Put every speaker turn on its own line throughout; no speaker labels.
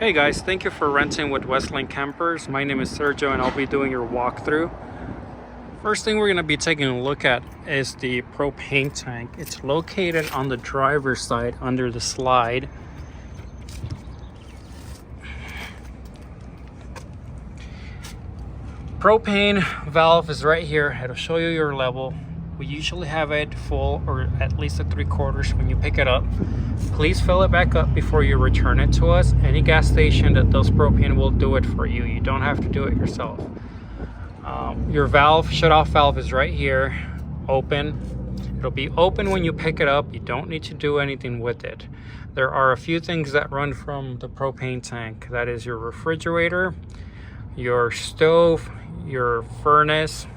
Hey guys, thank you for renting with Westland Campers. My name is Sergio and I'll be doing your walkthrough. First thing we're going to be taking a look at is the propane tank. It's located on the driver's side under the slide. Propane valve is right here. It'll show you your level. We usually have it full or at least at 3/4 when you pick it up. Please fill it back up before you return it to us. Any gas station that does propane will do it for you. You don't have to do it yourself. Your valve, shut-off valve is right here, open. It'll be open when you pick it up. You don't need to do anything with it. There are a few things that run from the propane tank. That is your refrigerator, your stove, your furnace,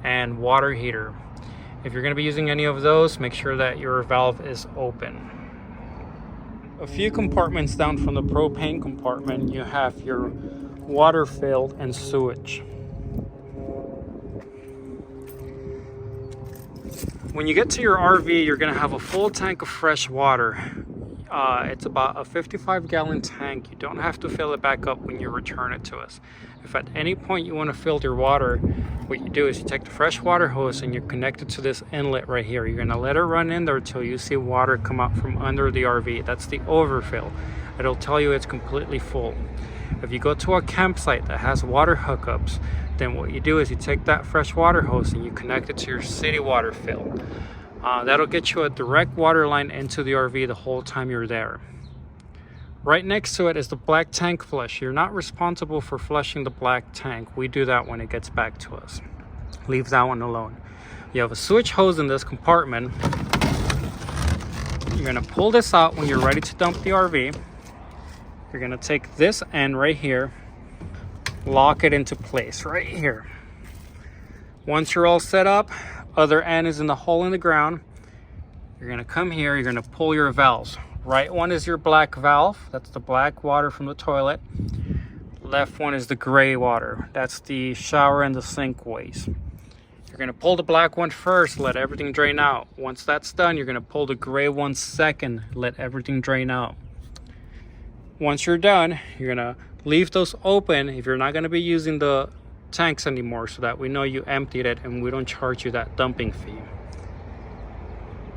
and water heater. If you're going to be using any of those, make sure that your valve is open. A few compartments down from the propane compartment, you have your water fill and sewage. When you get to your RV, you're going to have a full tank of fresh water. It's about a 55-gallon tank. You don't have to fill it back up when you return it to us. If at any point you want to fill your water, what you do is you take the fresh water hose and you connect it to this inlet right here. You're going to let it run in there till you see water come out from under the RV. That's the overfill. It'll tell you it's completely full. If you go to a campsite that has water hookups, then what you do is you take that fresh water hose and you connect it to your city water fill. That'll get you a direct water line into the RV the whole time you're there. Right next to it is the black tank flush. You're not responsible for flushing the black tank. We do that when it gets back to us. Leave that one alone. You have a sewage hose in this compartment. You're going to pull this out when you're ready to dump the RV. You're going to take this end right here, lock it into place right here. Once you're all set up, other end is in the hole in the ground. You're going to come here, you're going to pull your valves. Right one is your black valve, that's the black water from the toilet. Left one is the gray water, that's the shower and the sink waste. You're going to pull the black one first, let everything drain out. Once that's done, you're going to pull the gray one second, let everything drain out. Once you're done, you're going to leave those open if you're not going to be using the tanks anymore, so that we know you emptied it and we don't charge you that dumping fee.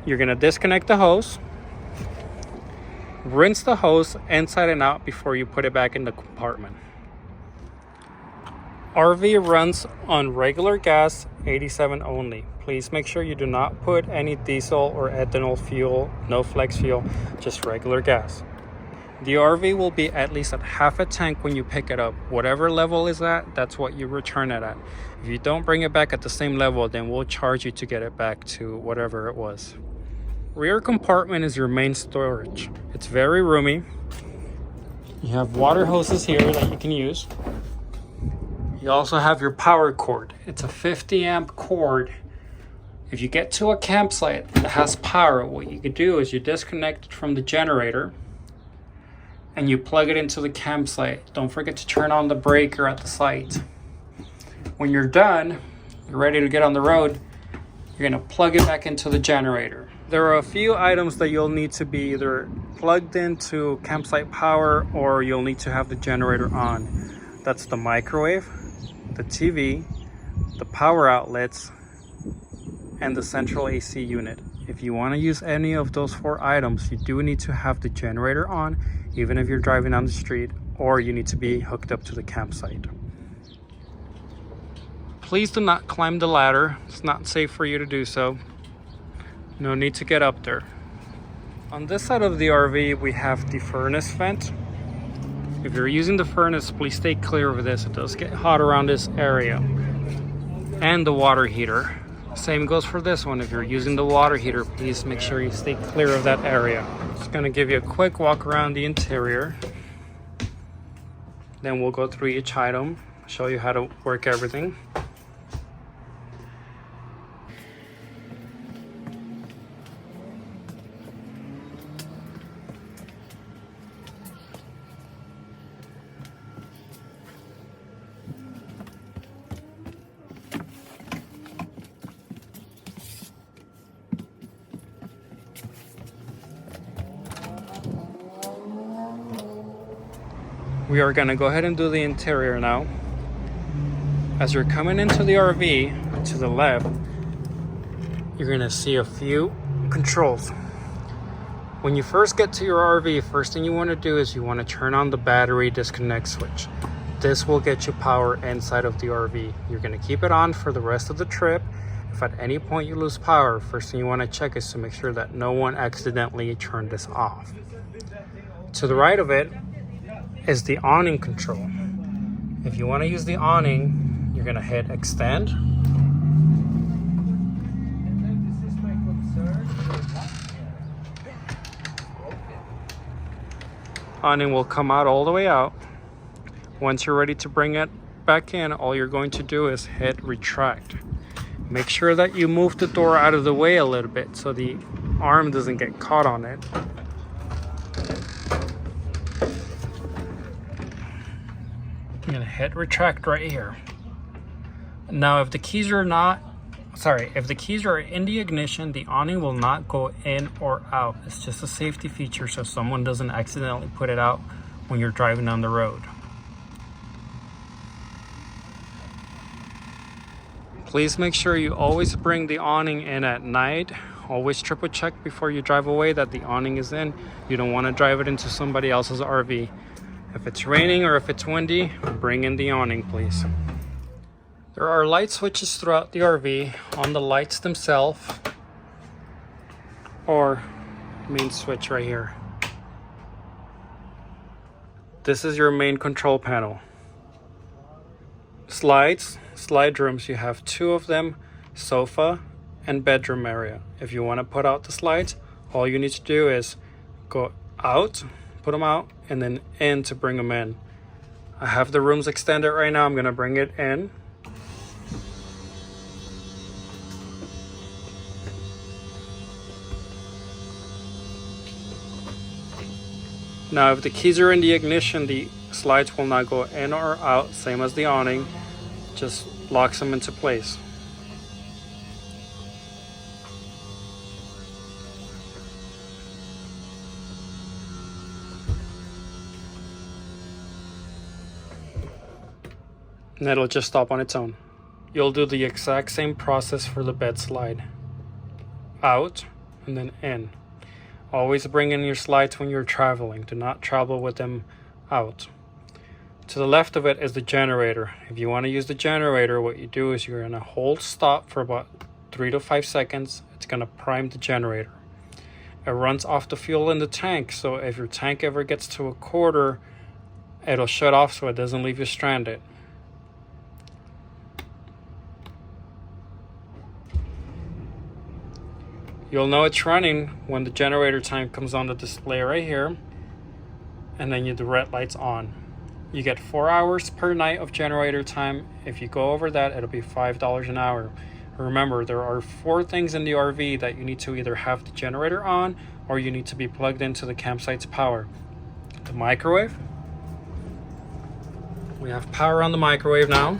You're going to disconnect the hose, rinse the hose inside and out before you put it back in the compartment. RV runs on regular gas, 87 only. Please make sure you do not put any diesel or ethanol fuel, no flex fuel, just regular gas. The RV will be at least at half a tank when you pick it up. Whatever level is at, that's what you return it at. If you don't bring it back at the same level, then we'll charge you to get it back to whatever it was. Rear compartment is your main storage. It's very roomy. You have water hoses here that you can use. You also have your power cord. It's a 50 amp cord. If you get to a campsite that has power, what you could do is you disconnect it from the generator and you plug it into the campsite. Don't forget to turn on the breaker at the site. When you're done, you're ready to get on the road, you're gonna plug it back into the generator. There are a few items that you'll need to be either plugged into campsite power or you'll need to have the generator on. That's the microwave, the TV, the power outlets, and the central AC unit. If you want to use any of those 4 items, you do need to have the generator on, even if you're driving down the street, or you need to be hooked up to the campsite. Please do not climb the ladder. It's not safe for you to do so. No need to get up there. On this side of the RV, we have the furnace vent. If you're using the furnace, please stay clear of this. It does get hot around this area. And the water heater. Same goes for this one. If you're using the water heater, please make sure you stay clear of that area. Just gonna give you a quick walk around the interior. Then we'll go through each item, show you how to work everything. We are gonna go ahead and do the interior now. As you're coming into the RV, to the left, you're gonna see a few controls. When you first get to your RV, first thing you wanna do is you wanna turn on the battery disconnect switch. This will get you power inside of the RV. You're gonna keep it on for the rest of the trip. If at any point you lose power, first thing you wanna check is to make sure that no one accidentally turned this off. To the right of it is the awning control. If you wanna use the awning, you're gonna hit extend. Awning will come out all the way out. Once you're ready to bring it back in, all you're going to do is hit retract. Make sure that you move the door out of the way a little bit so the arm doesn't get caught on it. I'm gonna hit retract right here. Now if the keys are in the ignition, the awning will not go in or out. It's just a safety feature so someone doesn't accidentally put it out when you're driving down the road. Please make sure you always bring the awning in at night. Always triple check before you drive away that the awning is in. You don't want to drive it into somebody else's RV. If it's raining or if it's windy, bring in the awning, please. There are light switches throughout the RV on the lights themselves or main switch right here. This is your main control panel. Slide rooms, you have 2 of them, sofa and bedroom area. If you want to put out the slides, all you need to do is go out, put them out, and then in to bring them in. I have the rooms extended right now. I'm going to bring it in. Now if the keys are in the ignition, the slides will not go in or out, same as the awning. Just locks them into place. And it'll just stop on its own. You'll do the exact same process for the bed slide. Out and then in. Always bring in your slides when you're traveling. Do not travel with them out. To the left of it is the generator. If you want to use the generator, what you do is you're going to hold stop for about 3 to 5 seconds. It's going to prime the generator. It runs off the fuel in the tank, so if your tank ever gets to a quarter, it'll shut off so it doesn't leave you stranded. You'll know it's running when the generator time comes on the display right here, and then the red light's on. You get 4 hours per night of generator time. If you go over that, it'll be $5 an hour. Remember, there are 4 things in the RV that you need to either have the generator on or you need to be plugged into the campsite's power. The microwave. We have power on the microwave now.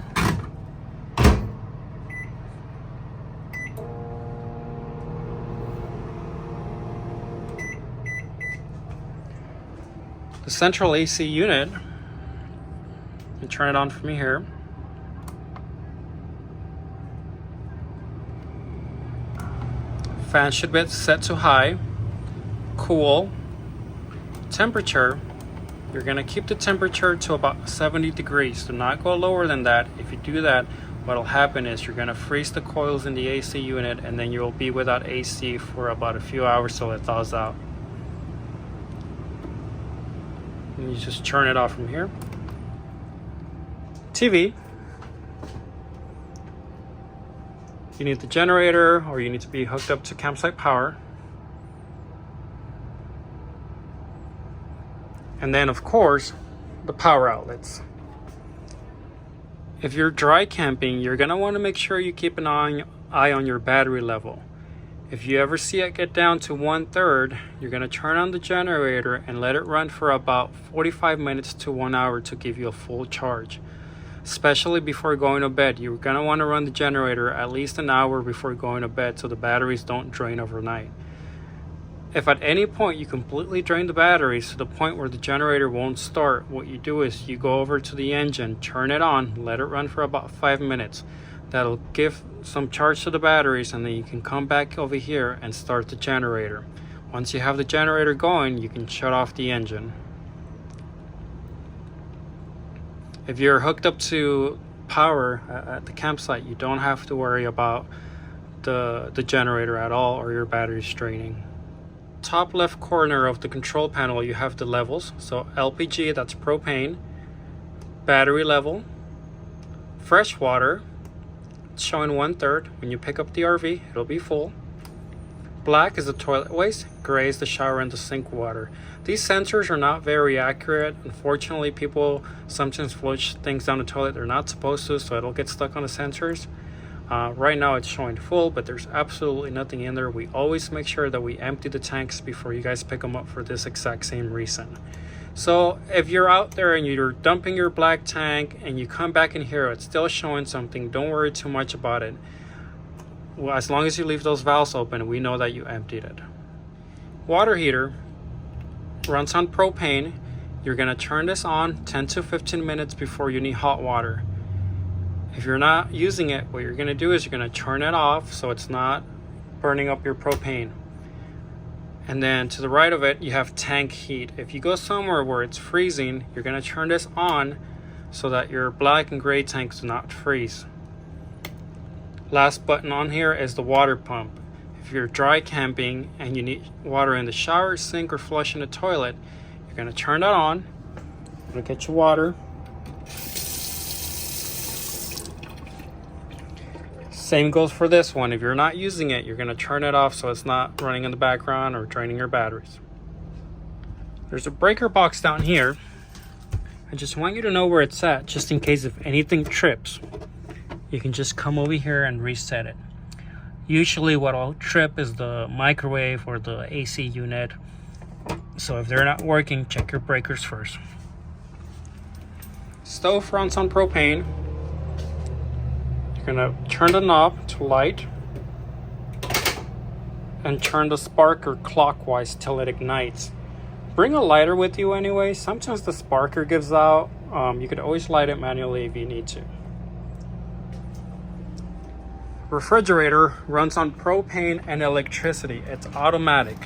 The central AC unit. You turn it on for me here. Fan should be set to high. Cool. Temperature, you're going to keep the temperature to about 70 degrees. Do not go lower than that. If you do that, what will happen is you're going to freeze the coils in the AC unit, and then you'll be without AC for about a few hours till it thaws out. And you just turn it off from here. TV. You need the generator or you need to be hooked up to campsite power. And then of course, the power outlets. If you're dry camping, you're gonna want to make sure you keep an eye on your battery level. If you ever see it get down to 1/3, you're gonna turn on the generator and let it run for about 45 minutes to 1 hour to give you a full charge. Especially before going to bed, you're gonna want to run the generator at least an hour before going to bed so the batteries don't drain overnight. If at any point you completely drain the batteries to the point where the generator won't start, what you do is you go over to the engine, turn it on, let it run for about 5 minutes. That'll give some charge to the batteries, and then you can come back over here and start the generator. Once you have the generator going, you can shut off the engine. If you're hooked up to power at the campsite, you don't have to worry about the generator at all or your batteries draining. Top left corner of the control panel, you have the levels. So LPG, that's propane, battery level, fresh water, it's showing 1/3. When you pick up the RV, it'll be full. Black is the toilet waste, gray is the shower and the sink water. These sensors are not very accurate. Unfortunately, people sometimes flush things down the toilet they're not supposed to, so it'll get stuck on the sensors. Right now it's showing full, but there's absolutely nothing in there. We always make sure that we empty the tanks before you guys pick them up for this exact same reason. So if you're out there and you're dumping your black tank and you come back in here, it's still showing something, don't worry too much about it. Well, as long as you leave those valves open, we know that you emptied it. Water heater runs on propane. You're gonna turn this on 10 to 15 minutes before you need hot water. If you're not using it, what you're gonna do is you're gonna turn it off so it's not burning up your propane. And then to the right of it, you have tank heat. If you go somewhere where it's freezing, you're gonna turn this on so that your black and gray tanks do not freeze. Last button on here is the water pump. If you're dry camping and you need water in the shower, sink, or flush in the toilet, you're gonna turn that on. You're gonna get your water. Same goes for this one. If you're not using it, you're gonna turn it off so it's not running in the background or draining your batteries. There's a breaker box down here. I just want you to know where it's at, just in case if anything trips. You can just come over here and reset it. Usually what will trip is the microwave or the AC unit. So if they're not working, check your breakers first. Stove runs on propane. You're gonna turn the knob to light and turn the sparker clockwise till it ignites. Bring a lighter with you anyway. Sometimes the sparker gives out. You could always light it manually if you need to. Refrigerator runs on propane and electricity. It's automatic.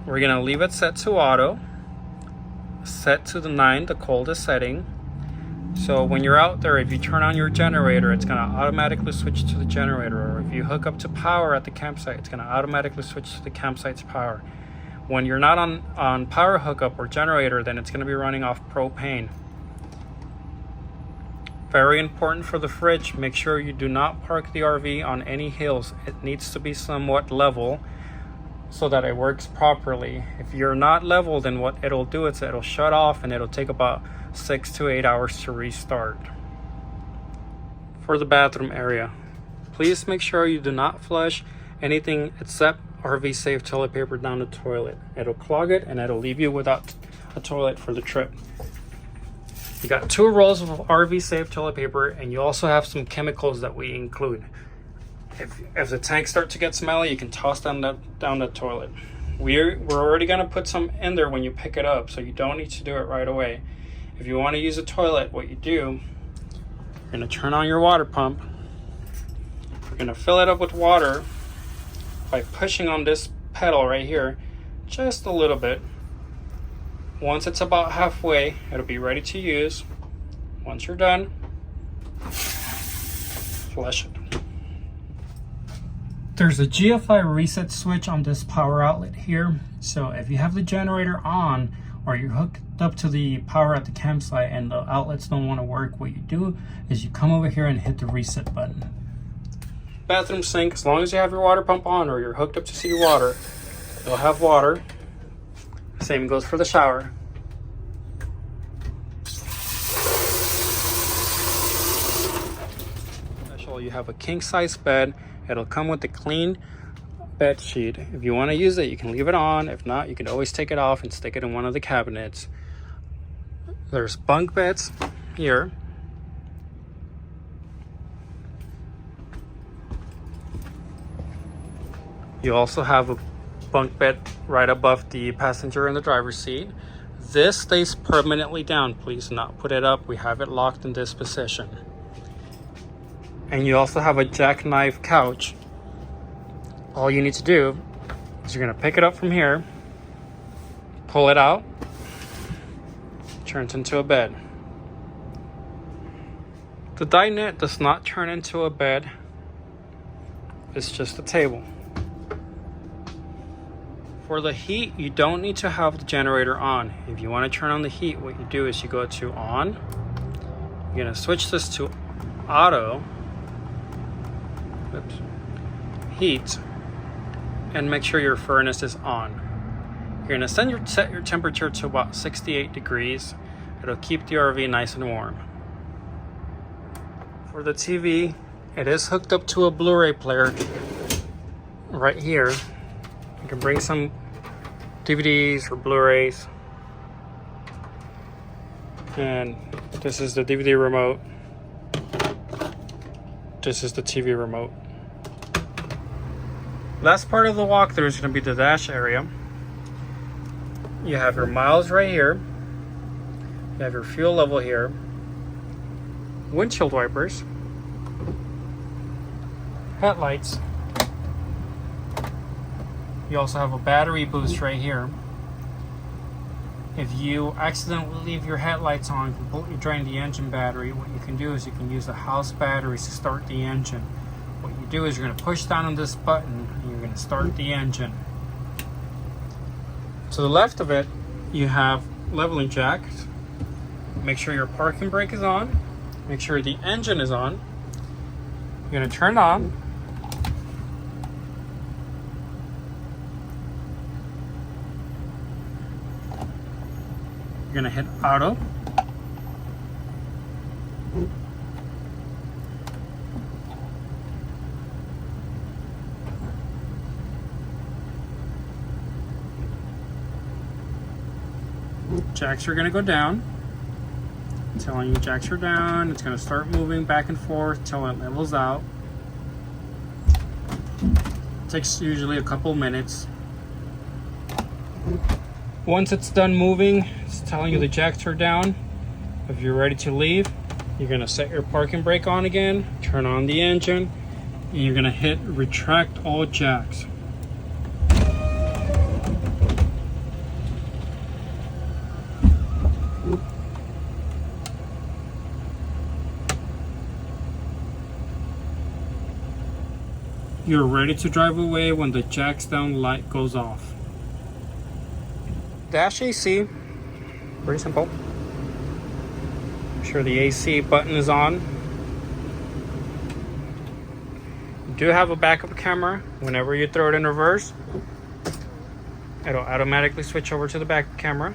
We're gonna leave it set to auto, set to the 9, the coldest setting. So when you're out there, if you turn on your generator, it's gonna automatically switch to the generator. Or if you hook up to power at the campsite, it's gonna automatically switch to the campsite's power. When you're not on power hookup or generator, then it's gonna be running off propane. Very important for the fridge, make sure you do not park the RV on any hills. It needs to be somewhat level so that it works properly. If you're not level, then what it'll do is it'll shut off and it'll take about 6 to 8 hours to restart. For the bathroom area, please make sure you do not flush anything except RV safe toilet paper down the toilet. It'll clog it and it'll leave you without a toilet for the trip. You got 2 rolls of RV safe toilet paper, and you also have some chemicals that we include. If the tanks start to get smelly, you can toss them down the toilet. We're already gonna put some in there when you pick it up, so you don't need to do it right away. If you want to use a toilet, what you do, you're gonna turn on your water pump. You're gonna fill it up with water by pushing on this pedal right here, just a little bit. Once it's about halfway, it'll be ready to use. Once you're done, flush it. There's a GFI reset switch on this power outlet here. So if you have the generator on or you're hooked up to the power at the campsite and the outlets don't want to work, what you do is you come over here and hit the reset button. Bathroom sink, as long as you have your water pump on or you're hooked up to city water, you'll have water. Same goes for the shower. You have a king size bed. It'll come with a clean bed sheet. If you want to use it, you can leave it on. If not, you can always take it off and stick it in one of the cabinets. There's bunk beds here. You also have a bunk bed right above the passenger and the driver's seat. This stays permanently down. Please do not put it up. We have it locked in this position. And you also have a jackknife couch. All you need to do is you're going to pick it up from here, pull it out, turns into a bed. The dinette does not turn into a bed. It's just a table. For the heat, you don't need to have the generator on. If you want to turn on the heat, what you do is you go to on. You're going to switch this to auto. Oops. Heat. And make sure your furnace is on. You're going to set your temperature to about 68 degrees. It'll keep the RV nice and warm. For the TV, it is hooked up to a Blu-ray player right here. You can bring some DVDs or Blu-rays. And this is the DVD remote. This is the TV remote. Last part of the walkthrough is going to be the dash area. You have your miles right here. You have your fuel level here. Windshield wipers. Headlights. You also have a battery boost right here. If you accidentally leave your headlights on, completely drain the engine battery, what you can do is you can use the house batteries to start the engine. What you do is you're going to push down on this button and you're going to start the engine. To the left of it, you have leveling jacks. Make sure your parking brake is on. Make sure the engine is on. You're going to turn it on. You're going to hit auto. Jacks are going to go down. I'm telling you, jacks are down. It's going to start moving back and forth till it levels out. It takes usually a couple minutes. Once it's done moving, it's telling you the jacks are down. If you're ready to leave, you're going to set your parking brake on again, turn on the engine, and you're going to hit retract all jacks. You're ready to drive away when the jacks down light goes off. Dash AC, pretty simple. Make sure the AC button is on. You do have a backup camera. Whenever you throw it in reverse, it'll automatically switch over to the backup camera.